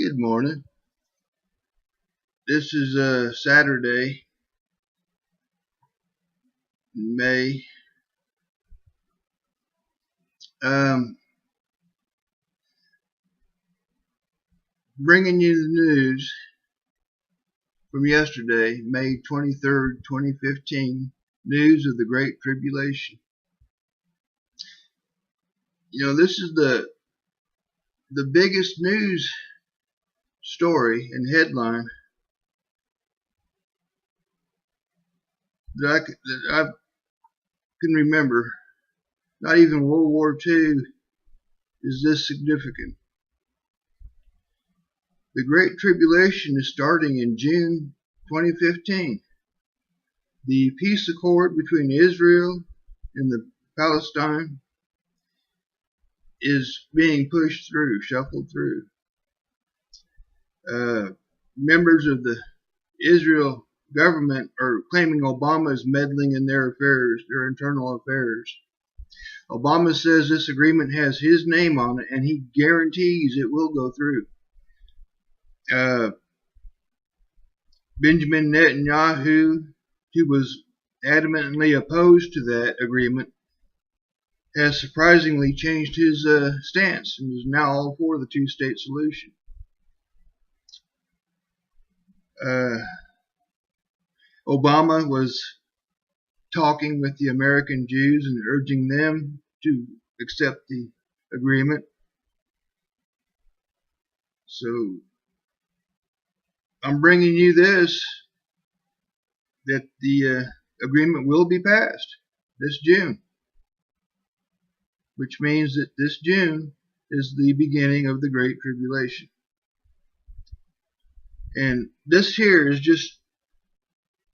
Good morning. This is Saturday, May. Bringing you the news from yesterday, May 23rd, 2015. News of the Great Tribulation. You know, this is the biggest news story and headline that I can remember. Not even World War II is this significant. The Great Tribulation is starting in June 2015. The peace accord between Israel and the Palestine is being pushed through, shuffled through. Members of the Israel government are claiming Obama is meddling in their affairs, their internal affairs. Obama says this agreement has his name on it, and he guarantees it will go through. Benjamin Netanyahu, who was adamantly opposed to that agreement, has surprisingly changed his stance and is now all for the two-state solution. Obama was talking with the American Jews and urging them to accept the agreement. So I'm bringing you this, that the agreement will be passed this June, which means that this June is the beginning of the Great Tribulation. And this here is just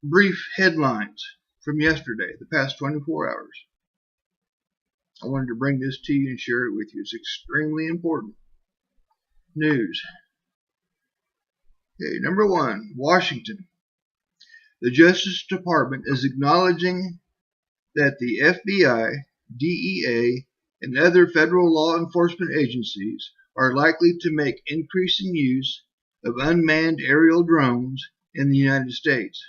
brief headlines from yesterday, the past 24 hours. I wanted to bring this to you and share it with you. It's extremely important news. Okay, number one, Washington. The Justice Department is acknowledging that the FBI, DEA, and other federal law enforcement agencies are likely to make increasing use of unmanned aerial drones in the United States.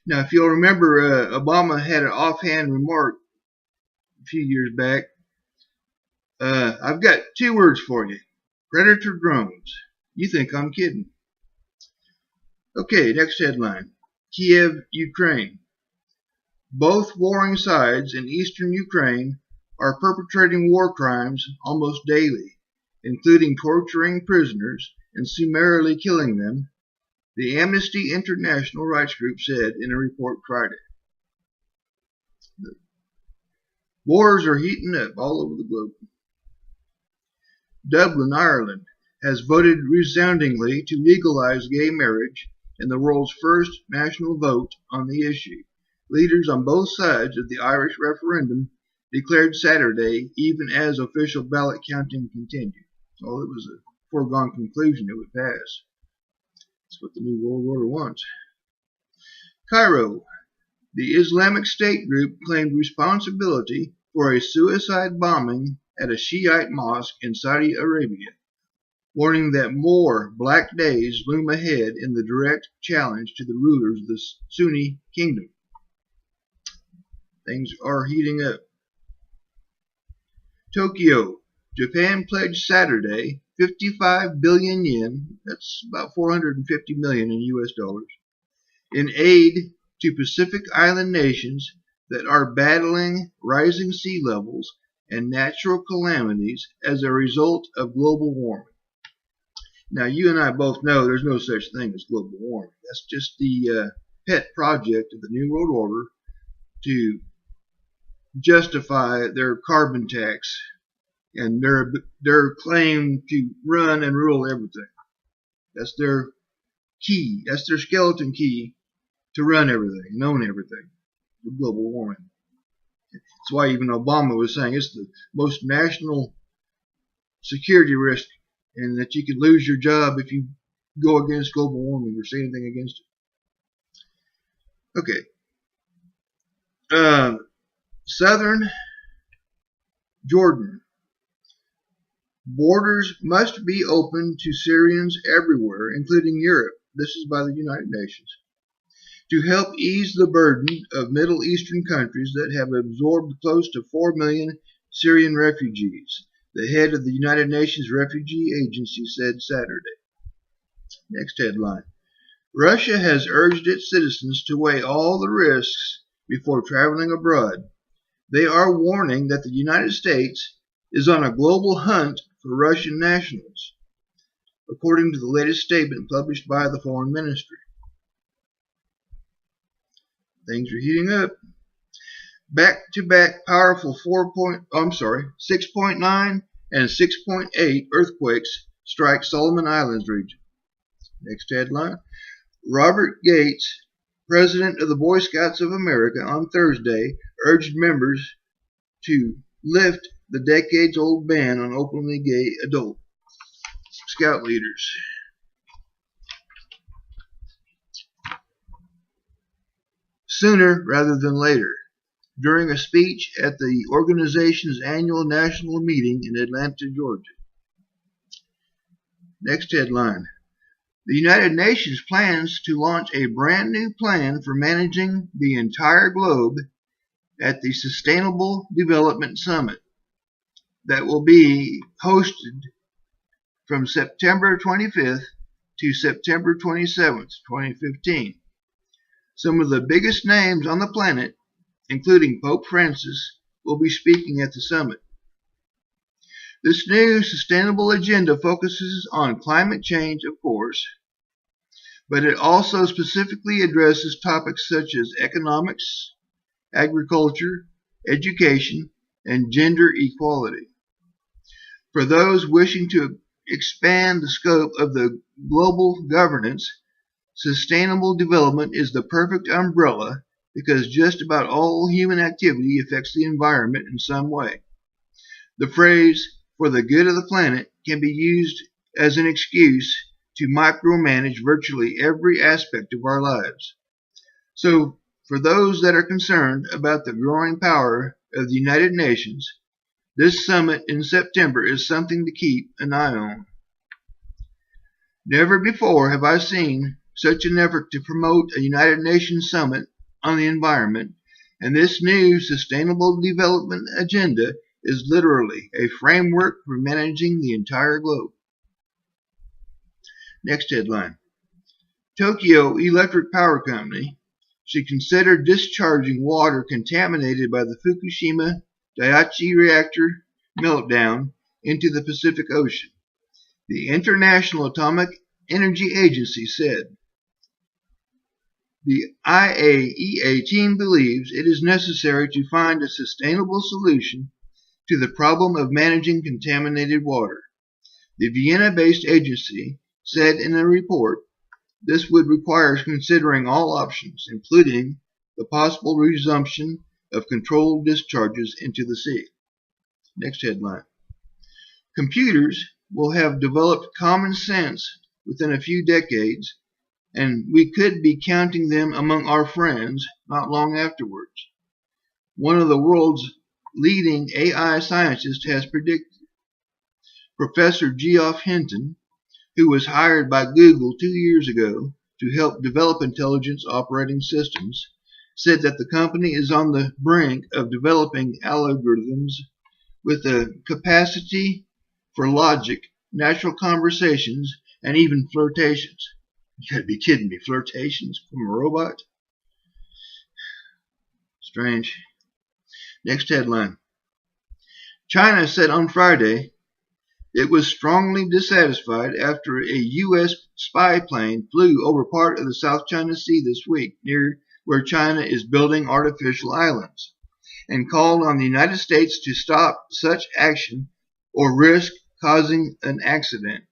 Now, if you'll remember, Obama had an offhand remark a few years back. I've got two words for you: predator drones. You think I'm kidding? Okay, next headline. Kiev, Ukraine. Both warring sides in eastern Ukraine are perpetrating war crimes almost daily, including torturing prisoners and summarily killing them, the Amnesty International rights group said in a report Friday. The wars are heating up all over the globe. Dublin, Ireland, has voted resoundingly to legalize gay marriage in the world's first national vote on the issue. Leaders on both sides of the Irish referendum declared Saturday, even as official ballot counting continued. Well, it was a foregone conclusion it would pass. That's what the New World Order wants. Cairo. The Islamic State group claimed responsibility for a suicide bombing at a Shiite mosque in Saudi Arabia, warning that more black days loom ahead in the direct challenge to the rulers of the Sunni kingdom. Things are heating up. Tokyo. Japan pledged Saturday 55 billion yen, that's about 450 million in US dollars, in aid to Pacific Island nations that are battling rising sea levels and natural calamities as a result of global warming. Now, you and I both know there's no such thing as global warming. That's just the pet project of the New World Order to justify their carbon tax and their claim to run and rule everything. That's their key. That's their skeleton key to run everything and own everything with global warming. That's why even Obama was saying it's the most national security risk, and that you could lose your job if you go against global warming or say anything against it. Okay. Southern Jordan. Borders must be open to Syrians everywhere, including Europe. This is by the United Nations. To help ease the burden of Middle Eastern countries that have absorbed close to 4 million Syrian refugees, the head of the United Nations Refugee Agency said Saturday. Next headline. Russia has urged its citizens to weigh all the risks before traveling abroad. They are warning that the United States is on a global hunt for Russian nationals, according to the latest statement published by the Foreign Ministry. Things are heating up. Back-to-back powerful 6.9 and 6.8 earthquakes strike Solomon Islands region. Next headline. Robert Gates, president of the Boy Scouts of America, on Thursday urged members to lift the decades-old ban on openly gay adult scout leaders. Sooner rather than later. During a speech at the organization's annual national meeting in Atlanta, Georgia. Next headline. The United Nations plans to launch a brand new plan for managing the entire globe at the Sustainable Development Summit that will be hosted from September 25th to September 27th, 2015. Some of the biggest names on the planet, including Pope Francis, will be speaking at the summit. This new sustainable agenda focuses on climate change, of course, but it also specifically addresses topics such as economics, agriculture, education, and gender equality. For those wishing to expand the scope of the global governance, sustainable development is the perfect umbrella because just about all human activity affects the environment in some way. The phrase, for the good of the planet, can be used as an excuse to micromanage virtually every aspect of our lives. So, for those that are concerned about the growing power of the United Nations, this summit in September is something to keep an eye on. Never before have I seen such an effort to promote a United Nations summit on the environment, and this new Sustainable Development Agenda is literally a framework for managing the entire globe. Next headline. Tokyo Electric Power Company should consider discharging water contaminated by the Fukushima Daiichi reactor meltdown into the Pacific Ocean, the International Atomic Energy Agency said. The IAEA team believes it is necessary to find a sustainable solution to the problem of managing contaminated water. The Vienna-based agency said in a report this would require considering all options, including the possible resumption of controlled discharges into the sea. Next headline. Computers will have developed common sense within a few decades, and we could be counting them among our friends not long afterwards. One of the world's leading AI scientists has predicted. Professor Geoff Hinton, who was hired by Google 2 years ago to help develop intelligence operating systems, said that the company is on the brink of developing algorithms with the capacity for logic, natural conversations, and even flirtations. You gotta be kidding me. Flirtations from a robot? Strange. Next headline. China said on Friday it was strongly dissatisfied after a U.S. spy plane flew over part of the South China Sea this week, near where China is building artificial islands, and called on the United States to stop such action or risk causing an accident.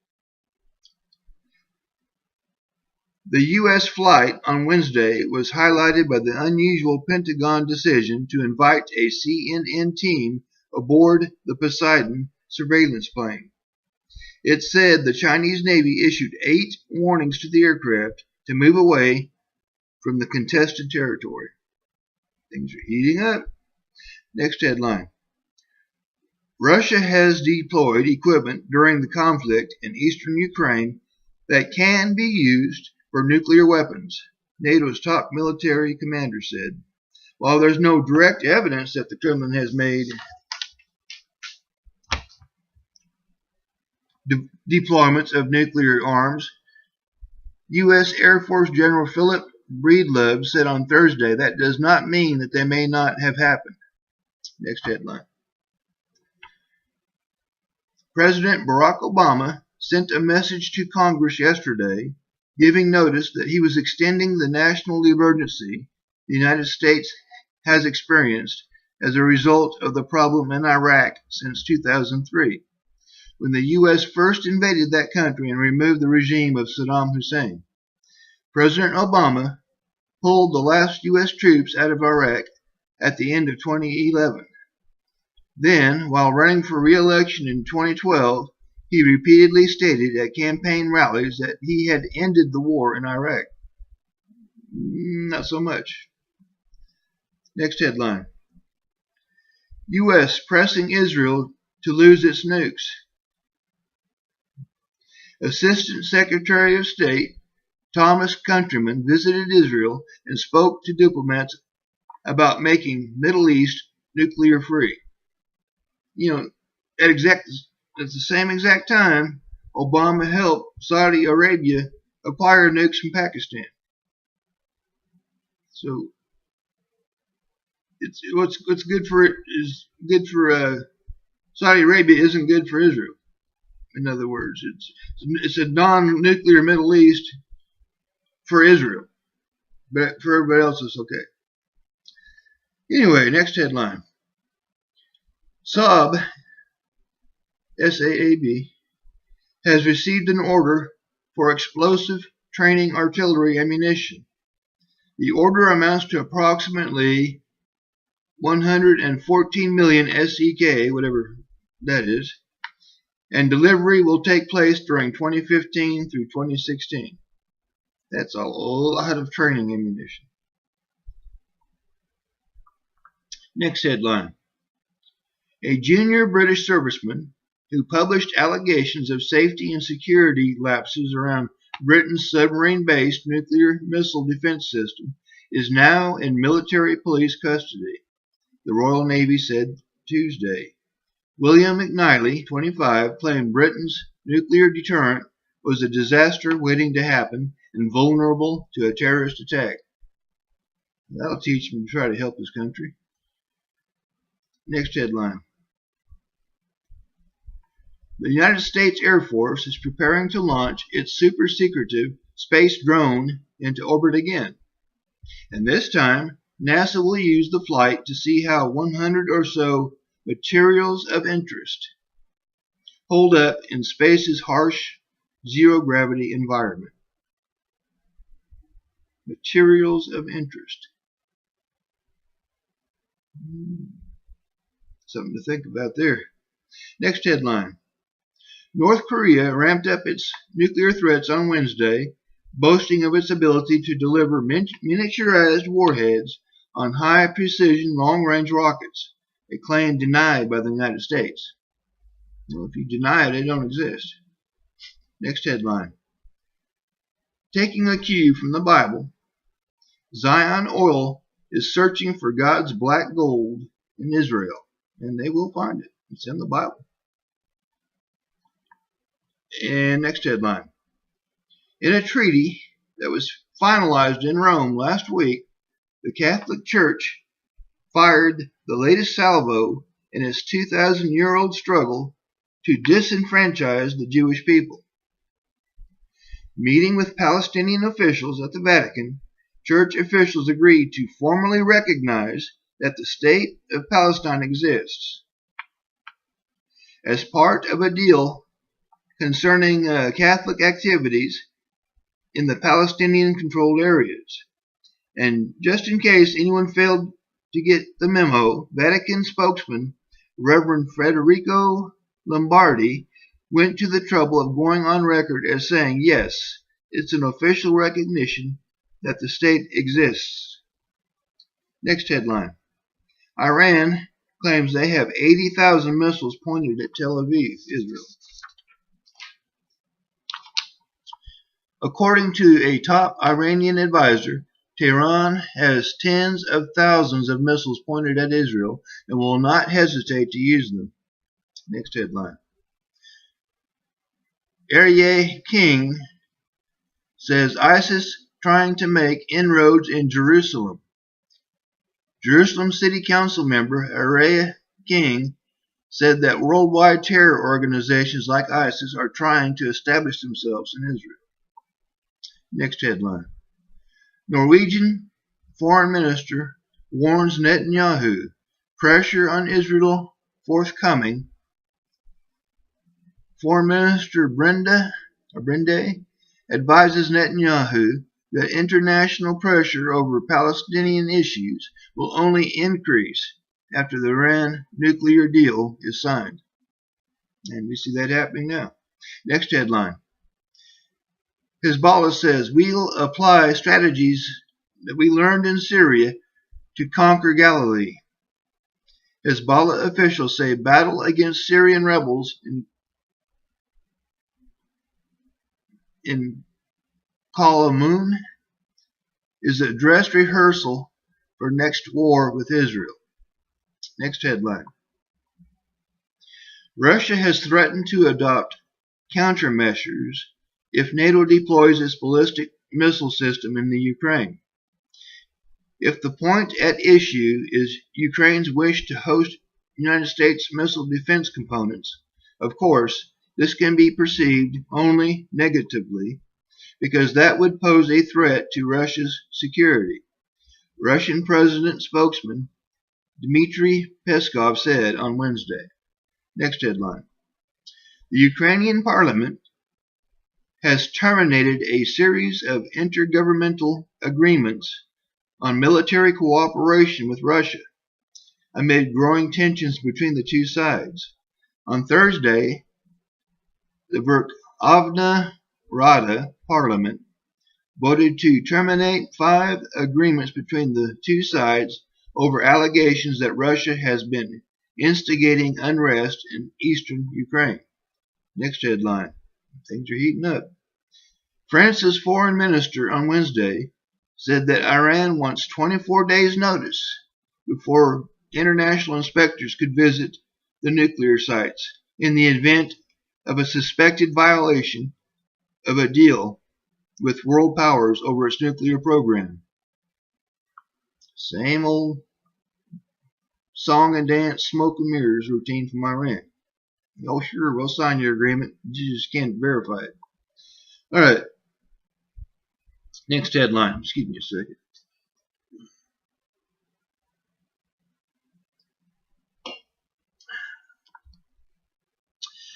The U.S. flight on Wednesday was highlighted by the unusual Pentagon decision to invite a CNN team aboard the Poseidon surveillance plane. It said the Chinese Navy issued 8 warnings to the aircraft to move away from the contested territory. Things are heating up. Next headline. Russia has deployed equipment during the conflict in eastern Ukraine that can be used for nuclear weapons, NATO's top military commander said. While there's no direct evidence that the Kremlin has made deployments of nuclear arms, U.S. Air Force General Philip Breedlove said on Thursday that does not mean that they may not have happened. Next headline. President Barack Obama sent a message to Congress yesterday giving notice that he was extending the national emergency the United States has experienced as a result of the problem in Iraq since 2003, when the U.S. first invaded that country and removed the regime of Saddam Hussein. President Obama pulled the last U.S. troops out of Iraq at the end of 2011. Then, while running for re-election in 2012, he repeatedly stated at campaign rallies that he had ended the war in Iraq. Not so much. Next headline. U.S. pressing Israel to lose its nukes. Assistant Secretary of State Thomas Countryman visited Israel and spoke to diplomats about making Middle East nuclear free. At the same exact time, Obama helped Saudi Arabia acquire nukes from Pakistan. So what's good for Saudi Arabia isn't good for Israel. In other words, it's a non-nuclear Middle East for Israel, but for everybody else it's okay. Anyway, next headline. Saab, SAAB, has received an order for explosive training artillery ammunition. The order amounts to approximately 114 million SEK, whatever that is, and delivery will take place during 2015 through 2016. That's a lot of training ammunition. Next headline. A junior British serviceman who published allegations of safety and security lapses around Britain's submarine-based nuclear missile defense system is now in military police custody, the Royal Navy said Tuesday. William McNally, 25, claimed Britain's nuclear deterrent was a disaster waiting to happen and vulnerable to a terrorist attack. That'll teach him to try to help his country. Next headline. The United States Air Force is preparing to launch its super-secretive space drone into orbit again. And this time, NASA will use the flight to see how 100 or so materials of interest hold up in space's harsh zero-gravity environment. Materials of interest. Something to think about there. Next headline. North Korea ramped up its nuclear threats on Wednesday, boasting of its ability to deliver miniaturized warheads on high-precision long-range rockets, a claim denied by the United States. Well, if you deny it, they don't exist. Next headline. Taking a cue from the Bible, Zion Oil is searching for God's black gold in Israel, and they will find it. It's in the Bible. And next headline. In a treaty that was finalized in Rome last week, the Catholic Church fired the latest salvo in its 2,000-year-old struggle to disenfranchise the Jewish people. Meeting with Palestinian officials at the Vatican, church officials agreed to formally recognize that the state of Palestine exists. As part of a deal concerning Catholic activities in the Palestinian-controlled areas. And just in case anyone failed to get the memo, Vatican spokesman Reverend Federico Lombardi went to the trouble of going on record as saying, yes, it's an official recognition that the state exists. Next headline. Iran claims they have 80,000 missiles pointed at Tel Aviv, Israel. According to a top Iranian advisor, Tehran has tens of thousands of missiles pointed at Israel and will not hesitate to use them. Next headline. Aryeh King says ISIS trying to make inroads in Jerusalem. Jerusalem City Council member Aryeh King said that worldwide terror organizations like ISIS are trying to establish themselves in Israel. Next headline. Norwegian Foreign Minister warns Netanyahu pressure on Israel forthcoming. Foreign Minister Brende advises Netanyahu that international pressure over Palestinian issues will only increase after the Iran nuclear deal is signed. And we see that happening now. Next headline. Hezbollah says we'll apply strategies that we learned in Syria to conquer Galilee. Hezbollah officials say battle against Syrian rebels in Qalamun is a dress rehearsal for next war with Israel. Next headline. Russia has threatened to adopt countermeasures if NATO deploys its ballistic missile system in the Ukraine. If the point at issue is Ukraine's wish to host United States missile defense components, of course, this can be perceived only negatively because that would pose a threat to Russia's security. Russian President spokesman Dmitry Peskov said on Wednesday. Next headline. The Ukrainian parliament has terminated a series of intergovernmental agreements on military cooperation with Russia amid growing tensions between the two sides. On Thursday, the Verkhovna Rada Parliament voted to terminate 5 agreements between the two sides over allegations that Russia has been instigating unrest in eastern Ukraine. Next headline. Things are heating up. France's foreign minister on Wednesday said that Iran wants 24 days' notice before international inspectors could visit the nuclear sites in the event of a suspected violation of a deal with world powers over its nuclear program. Same old song and dance, smoke and mirrors routine from Iran. Oh, sure, we'll sign your agreement. You just can't verify it. All right. Next headline. Excuse me a second.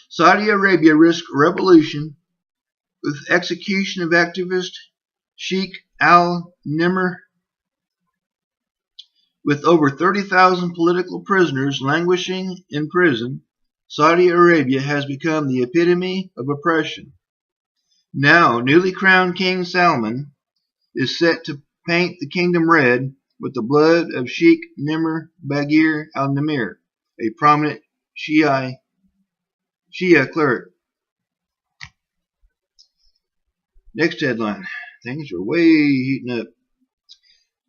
Saudi Arabia risks revolution with execution of activist Sheikh al-Nimr. With over 30,000 political prisoners languishing in prison, Saudi Arabia has become the epitome of oppression. Now, newly crowned King Salman is set to paint the kingdom red with the blood of Sheikh Nimr Bagir al-Nimr, a prominent Shia cleric. Next headline. Things are way heating up.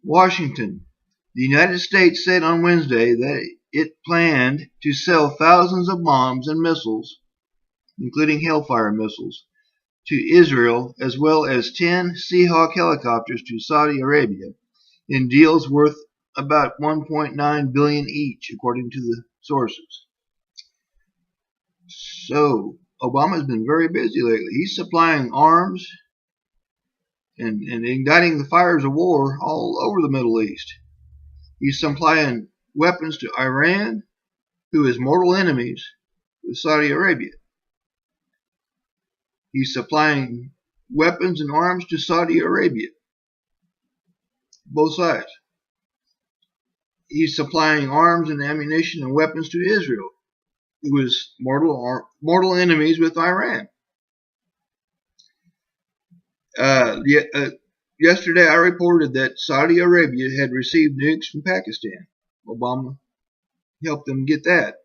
Washington. The United States said on Wednesday that it planned to sell thousands of bombs and missiles, including Hellfire missiles, to Israel, as well as 10 Seahawk helicopters to Saudi Arabia, in deals worth about $1.9 billion each, according to the sources. So, Obama's been very busy lately. He's supplying arms and igniting the fires of war all over the Middle East. He's supplying weapons to Iran, who is mortal enemies with Saudi Arabia. He's supplying weapons and arms to Saudi Arabia, both sides. He's supplying arms and ammunition and weapons to Israel, who is mortal enemies with Iran. Yesterday I reported that Saudi Arabia had received nukes from Pakistan. Obama help them get that.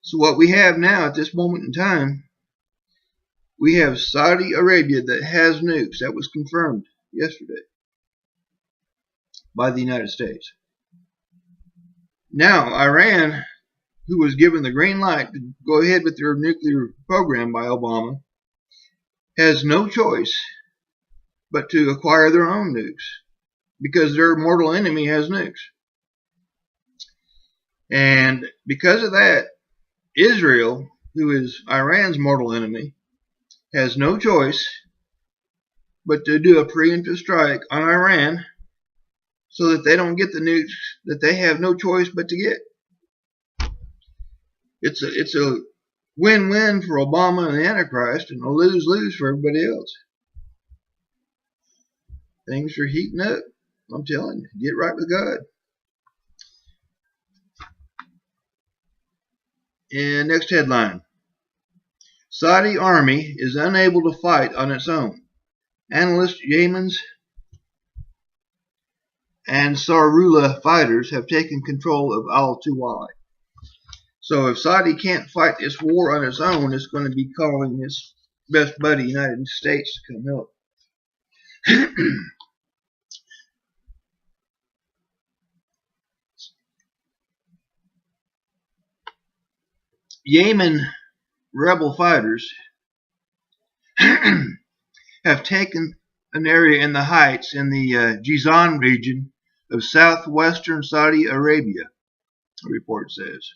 So what we have now at this moment in time, we have Saudi Arabia that has nukes. That was confirmed yesterday by the United States. Now, Iran, who was given the green light to go ahead with their nuclear program by Obama, has no choice but to acquire their own nukes because their mortal enemy has nukes. And because of that, Israel, who is Iran's mortal enemy, has no choice but to do a preemptive strike on Iran so that they don't get the nukes that they have no choice but to get. It's a win-win for Obama and the Antichrist, and a lose-lose for everybody else. Things are heating up. I'm telling you, get right with God. And next headline. Saudi army is unable to fight on its own. Analyst Yemen's Ansarullah fighters have taken control of Al-Tuwai. So if Saudi can't fight this war on its own, it's going to be calling its best buddy, United States, to come help. Yemen rebel fighters have taken an area in the heights in the Jizan region of southwestern Saudi Arabia, the report says.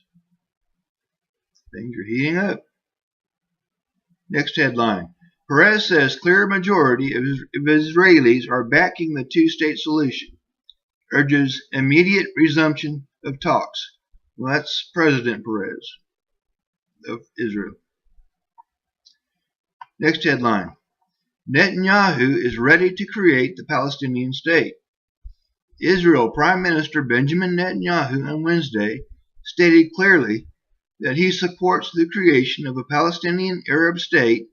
Things are heating up. Next headline. Perez says clear majority of Israelis are backing the two-state solution. Urges immediate resumption of talks. Well, that's President Perez of Israel. Next headline. Netanyahu is ready to create the Palestinian state. Israel Prime Minister Benjamin Netanyahu on Wednesday stated clearly that he supports the creation of a Palestinian Arab state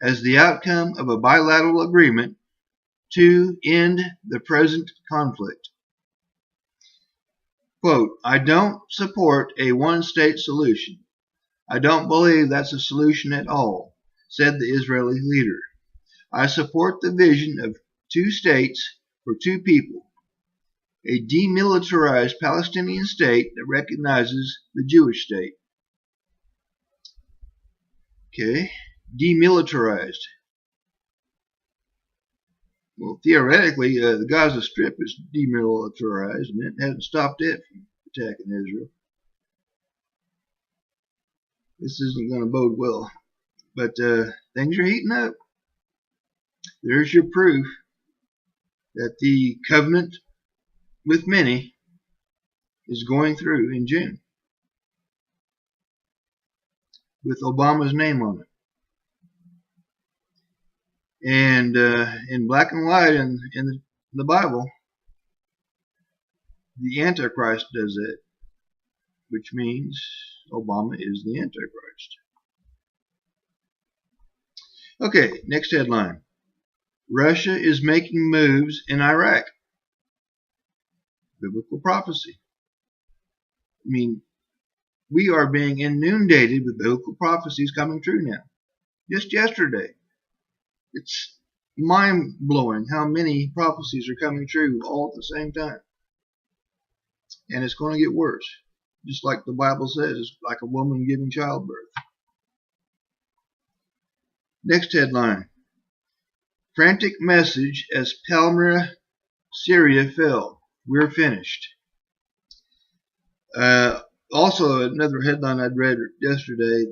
as the outcome of a bilateral agreement to end the present conflict. Quote, I don't support a one-state solution. I don't believe that's a solution at all, said the Israeli leader. I support the vision of two states for two people, a demilitarized Palestinian state that recognizes the Jewish state. Okay, demilitarized. Well, theoretically, the Gaza Strip is demilitarized, and it hasn't stopped it from attacking Israel. This isn't going to bode well, but things are heating up. There's your proof that the covenant with many is going through in June with Obama's name on it. And in black and white in the Bible, the Antichrist does it, which means Obama is the Antichrist. Okay, next headline. Russia is making moves in Iraq. Biblical prophecy. I mean, we are being inundated with biblical prophecies coming true now. Just yesterday. It's mind-blowing how many prophecies are coming true all at the same time. And it's going to get worse. Just like the Bible says, it's like a woman giving childbirth. Next headline. Frantic message as Palmyra, Syria fell. We're finished. Also, another headline I'd read yesterday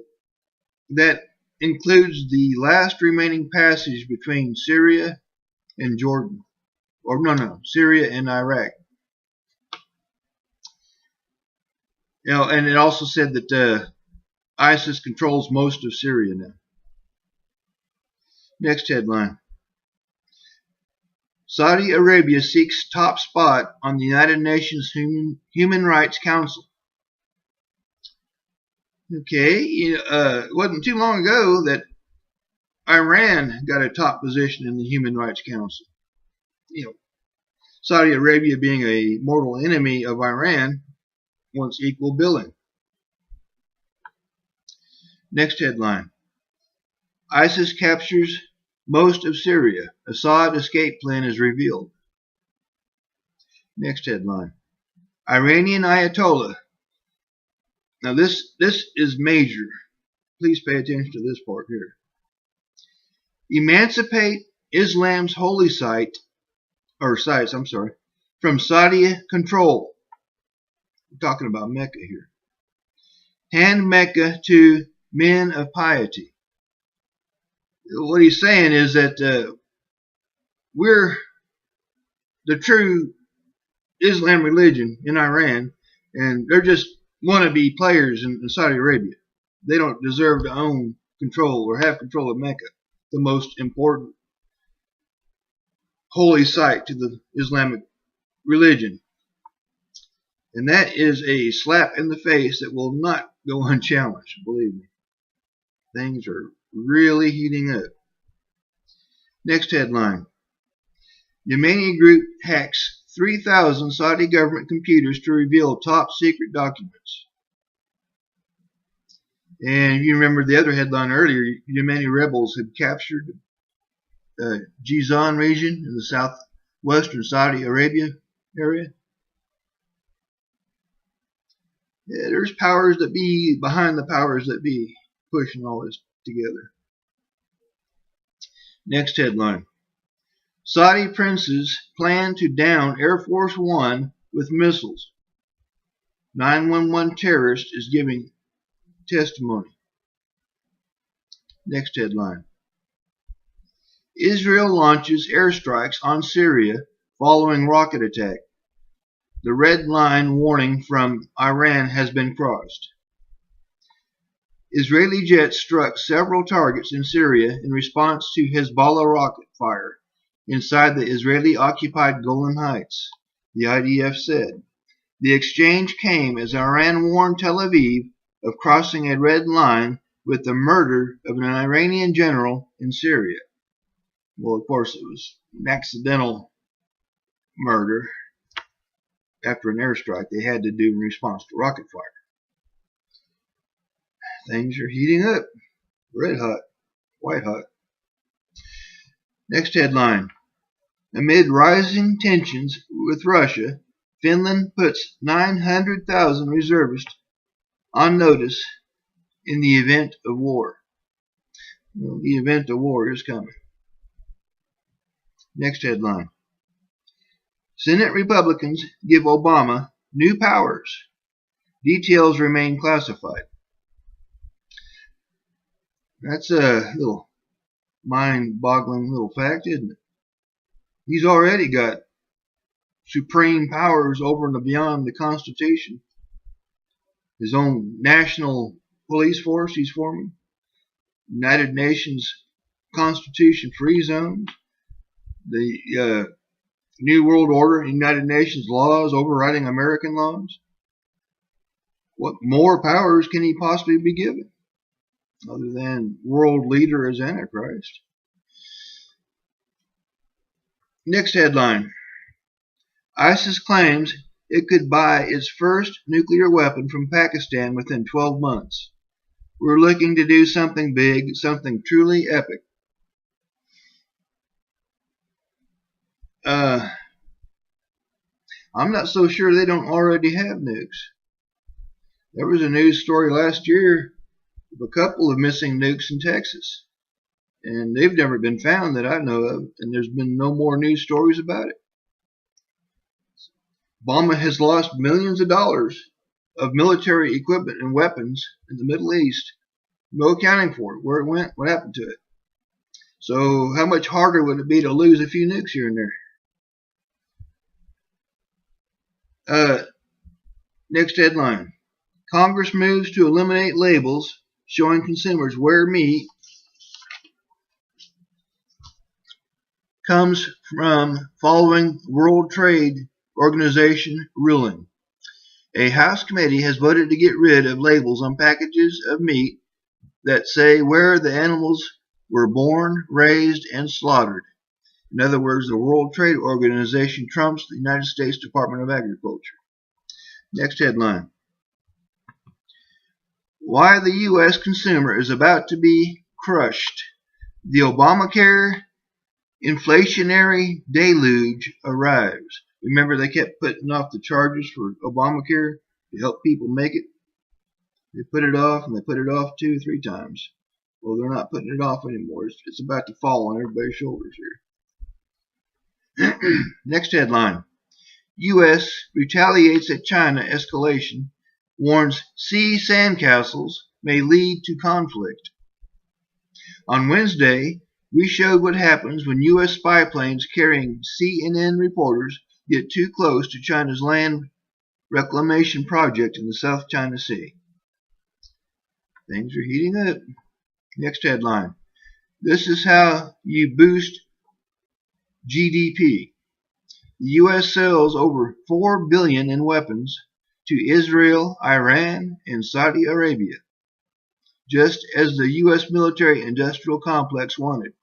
that includes the last remaining passage between Syria and Jordan. Or no, Syria and Iraq. You know, and it also said that ISIS controls most of Syria now. Next headline. Saudi Arabia seeks top spot on the United Nations Human Rights Council. Okay, it wasn't too long ago that Iran got a top position in the Human Rights Council. You know, Saudi Arabia being a mortal enemy of Iran wants equal billing. Next headline. ISIS captures most of Syria. Assad escape plan is revealed. Next headline. Iranian Ayatollah. Now this is major. Please pay attention to this part here. Emancipate Islam's holy sites, from Saudi control. We're talking about Mecca here. Hand Mecca to men of piety. What he's saying is that we're the true Islam religion in Iran, and they're just wannabe players in Saudi Arabia. They don't deserve to own control or have control of Mecca, the most important holy site to the Islamic religion. And that is a slap in the face that will not go unchallenged, believe me. Things are really heating up. Next headline. Yemeni group hacks 3,000 Saudi government computers to reveal top secret documents. And you remember the other headline earlier, Yemeni rebels had captured Jizan region in the southwestern Saudi Arabia area. Yeah, there's powers that be behind the powers that be pushing all this together. Next headline. Saudi princes plan to down Air Force One with missiles. 911 terrorist is giving testimony. Next headline. Israel launches airstrikes on Syria following rocket attack. The red line warning from Iran has been crossed. Israeli jets struck several targets in Syria in response to Hezbollah rocket fire inside the Israeli-occupied Golan Heights, the IDF said. The exchange came as Iran warned Tel Aviv of crossing a red line with the murder of an Iranian general in Syria. Well, of course, it was an accidental murder after an airstrike they had to do in response to rocket fire. Things are heating up. Red hot. White hot. Next headline. Amid rising tensions with Russia, Finland puts 900,000 reservists on notice in the event of war. Well, the event of war is coming. Next headline. Senate Republicans give Obama new powers. Details remain classified. That's a little mind-boggling little fact, isn't it? He's already got supreme powers over and beyond the Constitution. His own national police force he's forming. United Nations Constitution free zones. The New World Order, United Nations laws overriding American laws. What more powers can he possibly be given other than world leader as Antichrist? Next headline. ISIS claims it could buy its first nuclear weapon from Pakistan within 12 months. We're looking to do something big, something truly epic. I'm not so sure they don't already have nukes. There was a news story last year of a couple of missing nukes in Texas. And they've never been found that I know of, and there's been no more news stories about it. Obama has lost millions of dollars of military equipment and weapons in the Middle East. No accounting for it, where it went, what happened to it. So how much harder would it be to lose a few nukes here and there? Next headline. Congress moves to eliminate labels showing consumers where meat comes from following World Trade Organization ruling. A House committee has voted to get rid of labels on packages of meat that say where the animals were born, raised, and slaughtered. In other words, the World Trade Organization trumps the United States Department of Agriculture. Next headline. why the U.S. consumer is about to be crushed. The Obamacare inflationary deluge arrives. Remember, they kept putting off the charges for Obamacare to help people make it. They put it off, and they put it off 2 or 3 times. Well, they're not putting it off anymore. It's about to fall on everybody's shoulders here. Next headline. U.S. retaliates at China escalation, warns sea sandcastles may lead to conflict. On Wednesday, we showed what happens when U.S. spy planes carrying CNN reporters get too close to China's land reclamation project in the South China Sea. Things are heating up. Next headline. This is how you boost GDP. The U.S. sells over $4 billion in weapons to Israel, Iran, and Saudi Arabia, just as the U.S. military-industrial complex wanted.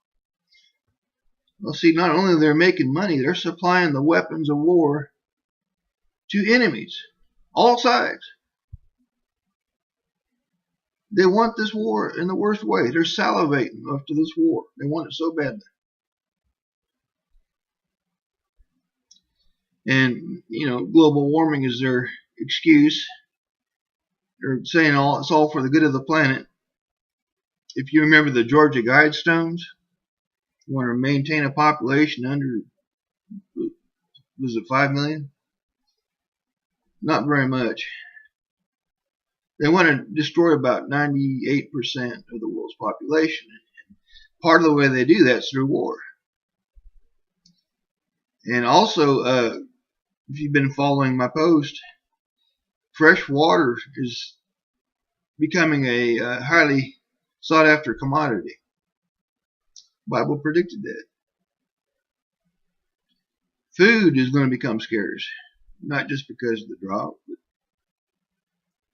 Well, see, not only are they making money, they're supplying the weapons of war to enemies, all sides. They want this war in the worst way. They're salivating after this war. They want it so badly. And, global warming is their excuse. They're saying it's all for the good of the planet. If you remember the Georgia Guidestones, you want to maintain a population under, was it 5 million? Not very much. They want to destroy about 98% of the world's population. And part of the way they do that is through war. And also, if you've been following my post, fresh water is becoming a highly sought after commodity. The Bible predicted that. Food is going to become scarce, not just because of the drought, but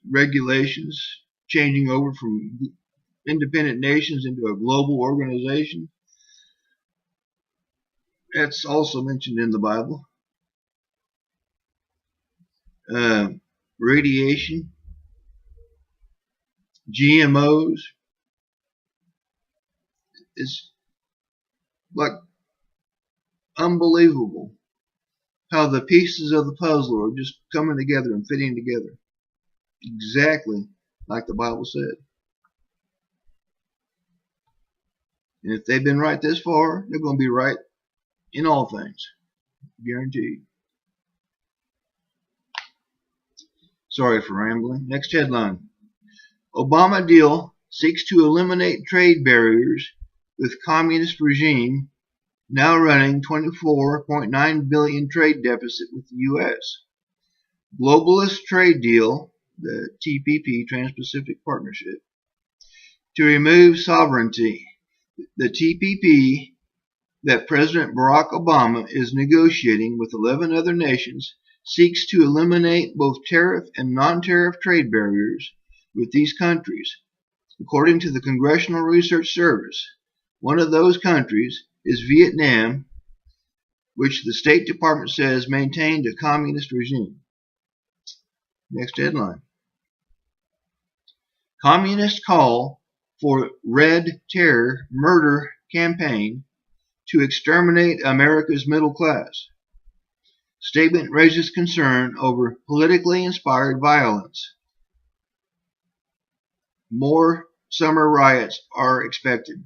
regulations changing over from independent nations into a global organization. That's also mentioned in the Bible. Radiation, GMOs. It's like unbelievable how the pieces of the puzzle are just coming together and fitting together exactly like the Bible said. And if they've been right this far, they're going to be right in all things. Guaranteed. Sorry for rambling. Next headline. Obama deal seeks to eliminate trade barriers with communist regime now running $24.9 billion trade deficit with the U.S. Globalist trade deal, the TPP, Trans-Pacific Partnership, to remove sovereignty. The TPP that President Barack Obama is negotiating with 11 other nations seeks to eliminate both tariff and non-tariff trade barriers with these countries. According to the Congressional Research Service, one of those countries is Vietnam, which the State Department says maintained a communist regime. Next headline. Communists call for Red Terror murder campaign to exterminate America's middle class. Statement raises concern over politically inspired violence. More summer riots are expected.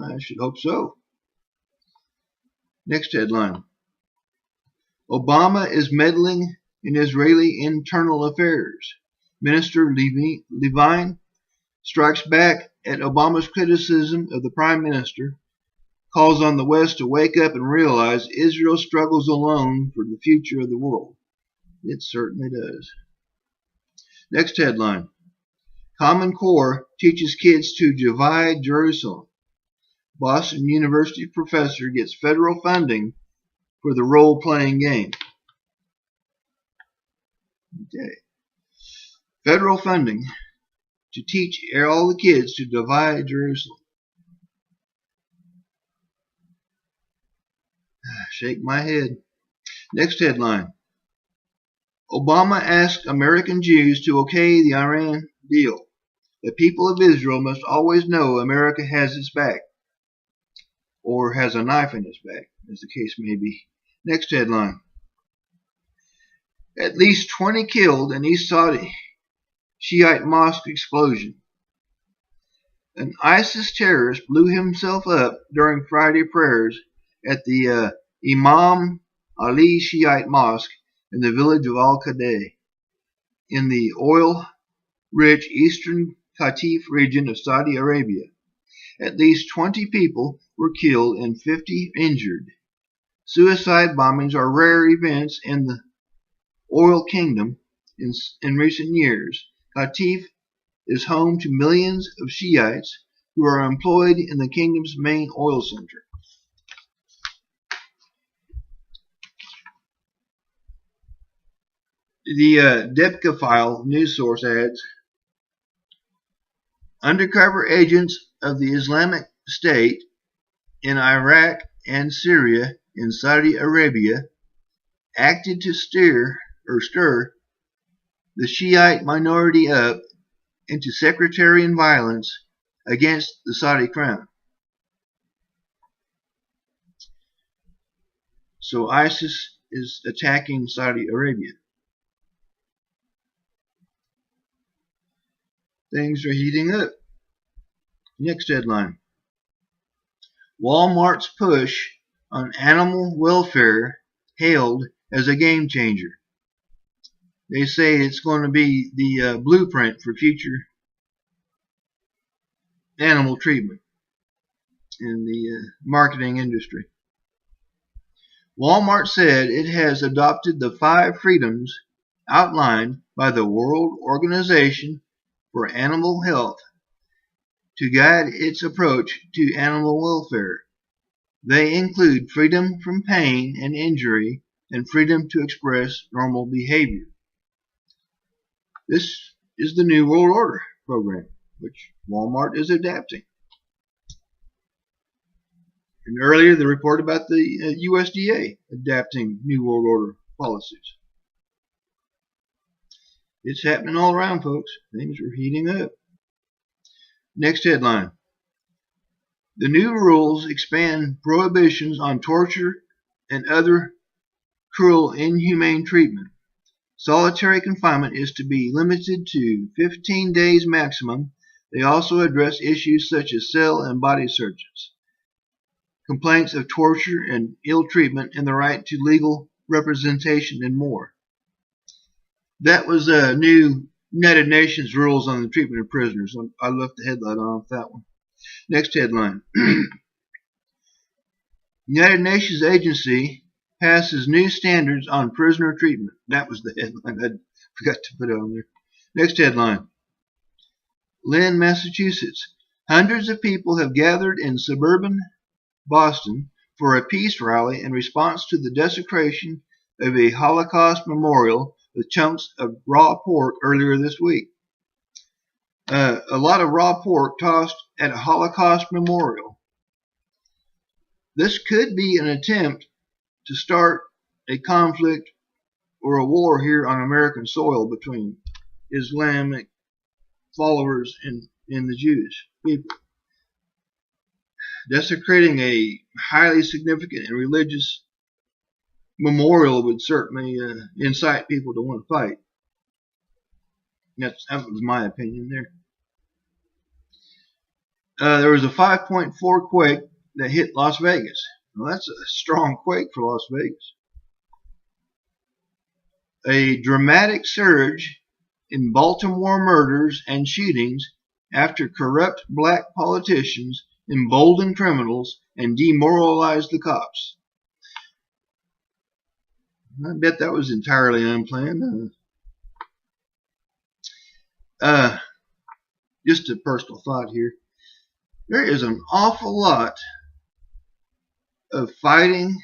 I should hope so. Next headline. Obama is meddling in Israeli internal affairs. Minister Levine strikes back at Obama's criticism of the Prime Minister, calls on the West to wake up and realize Israel struggles alone for the future of the world. It certainly does. Next headline. Common Core teaches kids to divide Jerusalem. Boston University professor gets federal funding for the role-playing game. Okay. Federal funding to teach all the kids to divide Jerusalem. Shake my head. Next headline. Obama asked American Jews to okay the Iran deal. The people of Israel must always know America has its back, or has a knife in its back, as the case may be. Next headline. At least 20 killed in East Saudi Shiite mosque explosion. An ISIS terrorist blew himself up during Friday prayers at the Imam Ali Shiite Mosque in the village of Al-Qadeh in the oil-rich eastern Qatif region of Saudi Arabia. At least 20 people were killed and 50 injured. Suicide bombings are rare events in the oil kingdom in recent years. Qatif is home to millions of Shiites who are employed in the kingdom's main oil center. The Debka file news source adds, undercover agents of the Islamic State in Iraq and Syria and Saudi Arabia acted to stir the Shiite minority up into sectarian violence against the Saudi crown. So ISIS is attacking Saudi Arabia. Things are heating up. Next headline. Walmart's push on animal welfare hailed as a game changer. They say it's going to be the blueprint for future animal treatment in the marketing industry. Walmart said it has adopted the 5 freedoms outlined by the World Organization for Animal Health to guide its approach to animal welfare. They include freedom from pain and injury and freedom to express normal behavior. This is the New World Order program, which Walmart is adapting. And earlier, the report about the USDA adapting New World Order policies. It's happening all around, folks. Things are heating up. Next headline. The new rules expand prohibitions on torture and other cruel, inhumane treatment. Solitary confinement is to be limited to 15 days maximum. They also address issues such as cell and body searches, complaints of torture and ill treatment, and the right to legal representation, and more. That was new United Nations rules on the treatment of prisoners. I left the headline off that one. Next headline. United Nations agency passes new standards on prisoner treatment. That was the headline. I forgot to put it on there. Next headline. Lynn, Massachusetts. Hundreds of people have gathered in suburban Boston for a peace rally in response to the desecration of a Holocaust memorial with chunks of raw pork earlier this week. A lot of raw pork tossed at a Holocaust memorial. This could be an attempt to start a conflict or a war here on American soil between Islamic followers and the Jewish people. Desecrating a highly significant and religious memorial would certainly incite people to want to fight. That was my opinion there. There was a 5.4 quake that hit Las Vegas. Well, that's a strong quake for Las Vegas. A dramatic surge in Baltimore murders and shootings after corrupt black politicians emboldened criminals and demoralized the cops. I bet that was entirely unplanned. Just a personal thought here. There is an awful lot of fighting,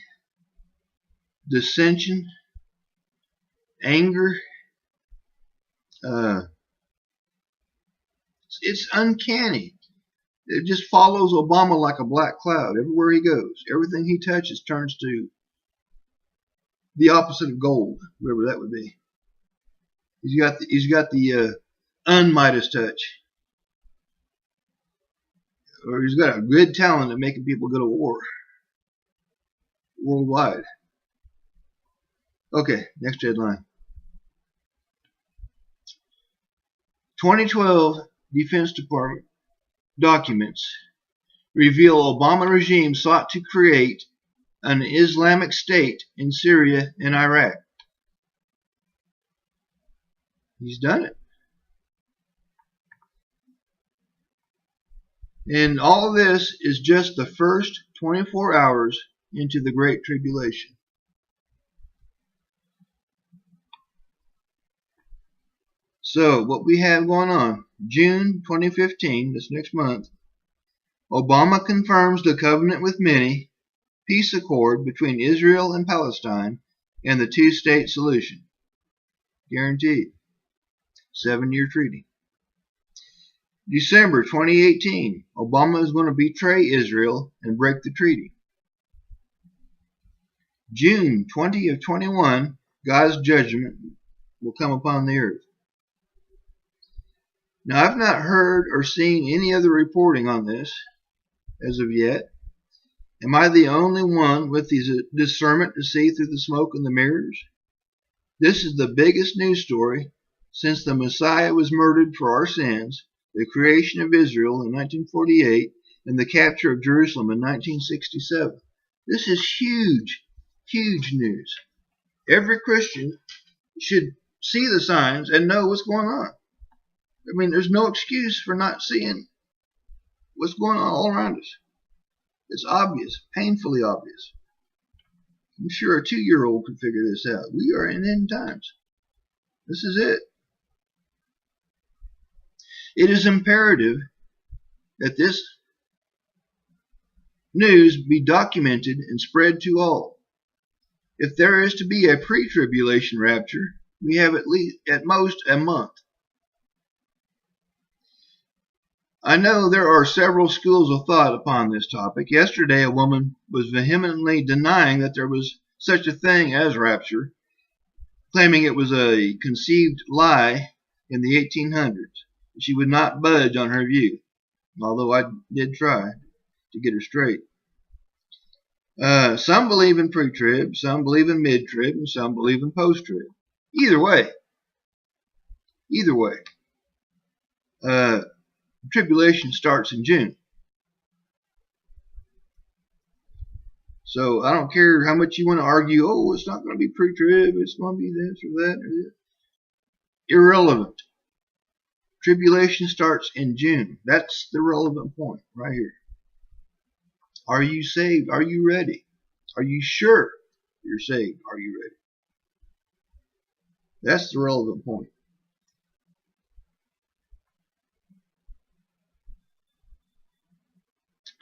dissension, anger. It's uncanny. It just follows Obama like a black cloud everywhere he goes. Everything he touches turns to the opposite of gold, whatever that would be. He's got the un-Midas touch, or he's got a good talent at making people go to war worldwide. Okay, next headline. 2012 Defense Department documents reveal Obama regime sought to create an Islamic State in Syria and Iraq. He's done it. And all of this is just the first 24 hours into the Great Tribulation. So, what we have going on, June 2015, this next month, Obama confirms the covenant with many, peace accord between Israel and Palestine, and the two-state solution. Guaranteed. 7-year treaty. December 2018, Obama is going to betray Israel and break the treaty. June 20 of 21, God's judgment will come upon the earth. Now, I've not heard or seen any other reporting on this as of yet. Am I the only one with the discernment to see through the smoke and the mirrors? This is the biggest news story since the Messiah was murdered for our sins, the creation of Israel in 1948, and the capture of Jerusalem in 1967. This is huge, huge news. Every Christian should see the signs and know what's going on. I mean, there's no excuse for not seeing what's going on all around us. It's obvious, painfully obvious. I'm sure a 2-year-old could figure this out. We are in end times. This is it. It is imperative that this news be documented and spread to all. If there is to be a pre-tribulation rapture, we have at most a month. I know there are several schools of thought upon this topic. Yesterday, a woman was vehemently denying that there was such a thing as rapture, claiming it was a conceived lie in the 1800s. She would not budge on her view, although I did try to get her straight. Some believe in pre-trib, some believe in mid-trib, and some believe in post-trib. Either way, tribulation starts in June. So I don't care how much you want to argue, oh, it's not going to be pre-trib, it's going to be this or that or this. Irrelevant. Tribulation starts in June. That's the relevant point right here. Are you saved? Are you ready? Are you sure you're saved? Are you ready? That's the relevant point.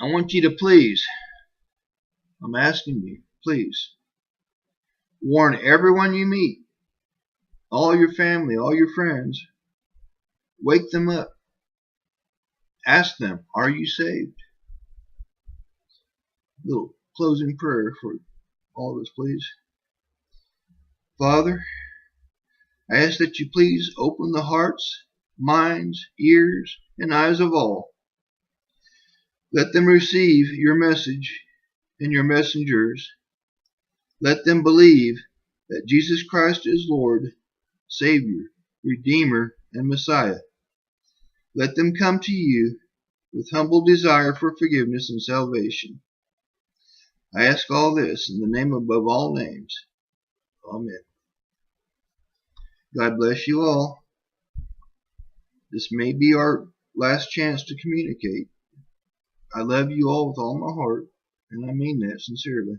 I want you to please, I'm asking you, please, warn everyone you meet, all your family, all your friends. Wake them up. Ask them, are you saved? Little closing prayer for all of us, please. Father, I ask that you please open the hearts, minds, ears, and eyes of all. Let them receive your message and your messengers. Let them believe that Jesus Christ is Lord, Savior, Redeemer, and Messiah. Let them come to you with humble desire for forgiveness and salvation. I ask all this in the name above all names. Amen. God bless you all. This may be our last chance to communicate. I love you all with all my heart, and I mean that sincerely.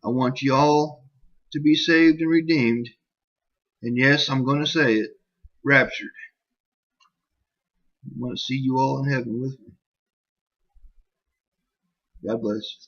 I want you all to be saved and redeemed, and yes, I'm going to say it, raptured. I want to see you all in heaven with me. God bless.